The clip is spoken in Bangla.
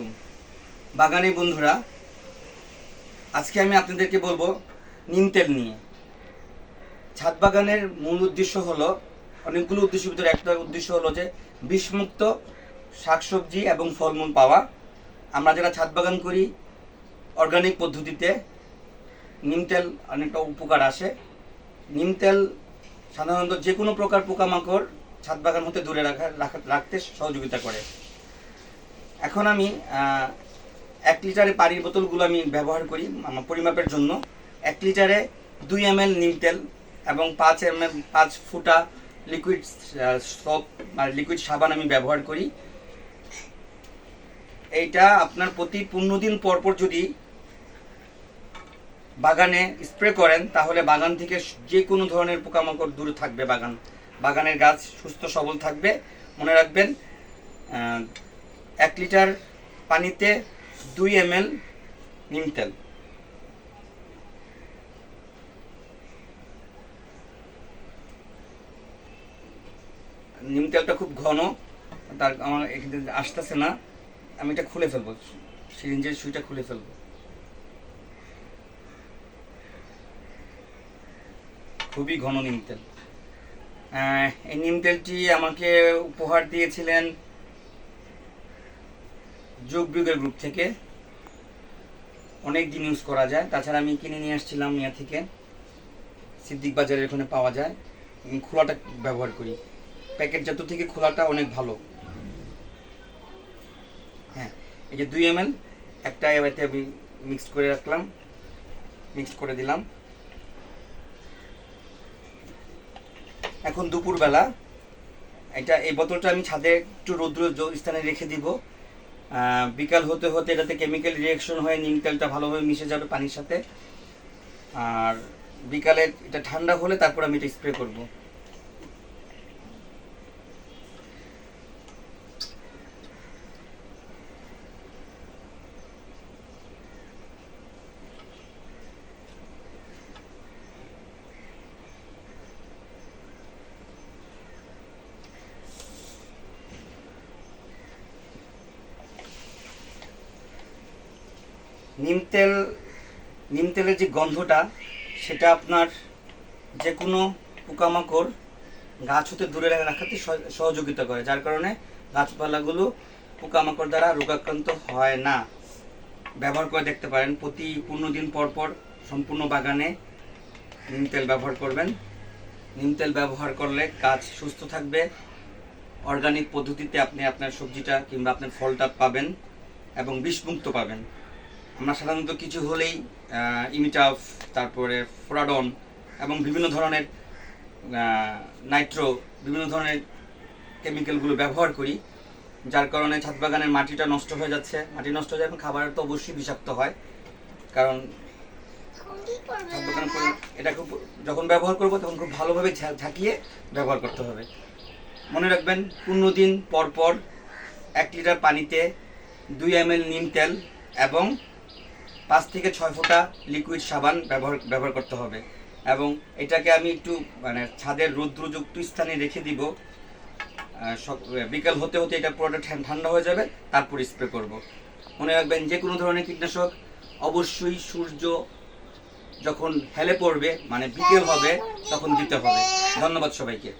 আলাইকুম বাগানি বন্ধুরা। আজকে আমি আপনাদেরকে বলবো নিম তেল নিয়ে। ছাদ বাগানের মূল উদ্দেশ্য হলো, অনেকগুলো উদ্দেশ্যের ভিতরে একটা উদ্দেশ্য হলো যে বিষমুক্ত শাকসবজি এবং ফলমূল পাওয়া। আমরা যারা ছাদ বাগান করি অর্গানিক পদ্ধতিতে নিম তেল অনেকটা উপকার আসে। নিম তেল সাধারণত যে কোনো প্রকার পোকামাকড় ছাদ বাগান হতে দূরে রাখতে সহযোগিতা করে। এখন আমি 1 লিটারে পানির বোতলগুলো আমি ব্যবহার করি আমার পরিমাপের জন্য। 1 লিটারে 2 ml নিম তেল এবং 5 ফুটা লিকুইড সোপ বা লিকুইড সাবান আমি ব্যবহার করি। এইটা আপনার প্রতি 15 দিন পর যদি বাগানে স্প্রে করেন তাহলে বাগান থেকে যে কোনো ধরনের পোকামাকড় দূরে থাকবে। বাগানের গাছ সুস্থ সবল থাকবে। মনে রাখবেন 1 লিটার পানিতে 2 ml নিম তেল। নিম তেলটা খুব ঘন, তার আমার এখানে আসতেছে না, আমি এটা খুলে ফেলবো, সিরিঞ্জের সুইটা খুলে ফেলবো। খুবই ঘন নিম তেল। এই নিম তেলটি আমাকে উপহার দিয়েছিলেন যোগবিয়োগের গ্রুপ থেকে। অনেক দিন ইউজ করা যায়। তাছাড়া আমি কিনে নিয়ে আসছিলাম ইয়া থেকে, সিদ্দিক বাজারের ওখানে পাওয়া যায়। খোলাটা ব্যবহার করি, প্যাকেটজাত থেকে খোলাটা অনেক ভালো। হ্যাঁ, এই যে 2 ml একটা এবারে আমি মিক্স করে দিলাম। এখন দুপুরবেলা এই বোতলটা আমি ছাদে একটু রৌদ্র স্থানে রেখে দিব। বিকাল হতে হতে এটাতে কেমিক্যাল রিয়াকশন হয়ে নিম তেলটা ভালোভাবে মিশে যাবে পানির সাথে। আর বিকালে এটা ঠান্ডা হলে তারপর আমি এটা স্প্রে করব। নিম তেলের যে গন্ধটা, সেটা আপনার যে কোনো পোকামাকড় গাছ হতে দূরে রাখাতে সহযোগিতা করে, যার কারণে গাছপালাগুলো পোকামাকড় দ্বারা রোগাক্রান্ত হয় না। ব্যবহার করে দেখতে পারেন। প্রতি 15 দিন পর সম্পূর্ণ বাগানে নিম তেল ব্যবহার করবেন। নিম তেল ব্যবহার করলে গাছ সুস্থ থাকবে। অর্গানিক পদ্ধতিতে আপনি আপনার সবজিটা কিংবা আপনার ফলটা পাবেন এবং বিষমুক্ত পাবেন। আমরা সাধারণত কিছু হলেই ইমিটাফ, তারপরে ফোরাডন এবং বিভিন্ন ধরনের নাইট্রো, বিভিন্ন ধরনের কেমিক্যালগুলো ব্যবহার করি, যার কারণে ছাদ বাগানের মাটিটা নষ্ট হয়ে যাচ্ছে। মাটি নষ্ট হয়ে যায় এবং খাবার তো অবশ্যই বিষাক্ত হয়। কারণ ছাদ বাগান এটা খুব যখন ব্যবহার করবো তখন খুব ভালোভাবে ঝাঁকিয়ে ব্যবহার করতে হবে। মনে রাখবেন 15 দিন পর 1 লিটার পানিতে 2 ml নিম তেল এবং 5 থেকে 6 ফোঁটা লিকুইড সাবান ব্যবহার করতে হবে। এবং এটাকে আমি একটু ছাদের রৌদ্রযুক্ত স্থানে রেখে দিব। বিকাল হতে হতে এটা পুরোটা ঠান্ডা হয়ে যাবে, তারপর স্প্রে করব। মনে রাখবেন যে কোনো ধরনের কীটনাশক অবশ্যই সূর্য যখন হেলে পড়বে, বিকেল হবে, তখন দিতে হবে। ধন্যবাদ সবাইকে।